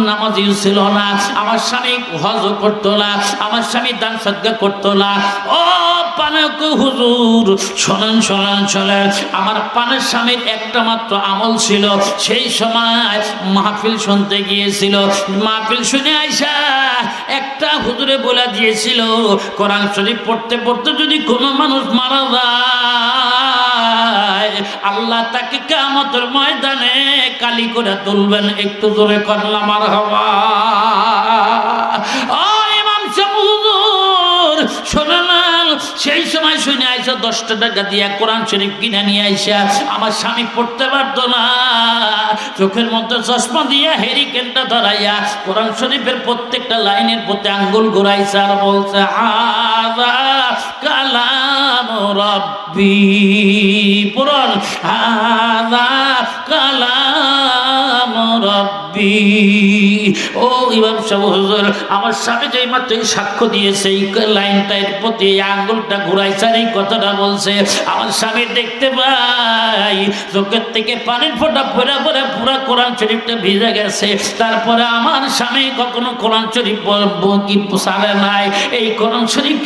নামাজিও ছিল না, আমার স্বামী হজও করতো না, আমার স্বামী দান সদকা করতো না। ও পানক হুজুর শোনেন শোনেন শোনেন, আমার পানের স্বামীর একটা মাত্র আমল ছিল, সেই সময় মাহফিল শুনতে গিয়েছিল, মাহফিল শুনে আইসা একটা হুজুরে বলে দিয়েছিল কোরআন শরীফ পড়তে পড়তে যদি কোনো মানুষ মারা যায় আল্লাহ তাকে কিয়ামতের ময়দানে কালি করে তুলবেন। একটু জোরে করলাম মারহাবা। ও ইমাম সাহেব হুজুর শোনেন, সেই সময় শুনে আইসা 10 টাকা দিয়ে কোরআন শরীফ কিনে নিয়ে আইসা আমার স্বামী পড়তে পারতো না, চোখের মধ্যে চশমা দিয়ে হেরিকেনটা ধরাইয়া কোরআন শরীফের প্রত্যেকটা লাইনের প্রতি আঙ্গুল ঘুরাইছে আর বলছে হাযা কালাম রাব্বি, পুরান হাযা কালাম রাব্বি। ও ইমাম সাহেব হুজুর, আমার স্বামী যেই মাত্র সাক্ষ্য দিয়েছে এই লাইনটার প্রতি আঙ্গুলটা ঘুরাইছে আর এই কথাটা বলছে, আমার স্বামী দেখতে পাই চোখের থেকে পানির ফোঁটা পড়ে পড়ে পুরা কোরআন শরীফটা ভিজে গেছে। তারপরে আমার স্বামী কখনো কোরআন শরীফ কি সারে নাই, এই কোরআন শরীফ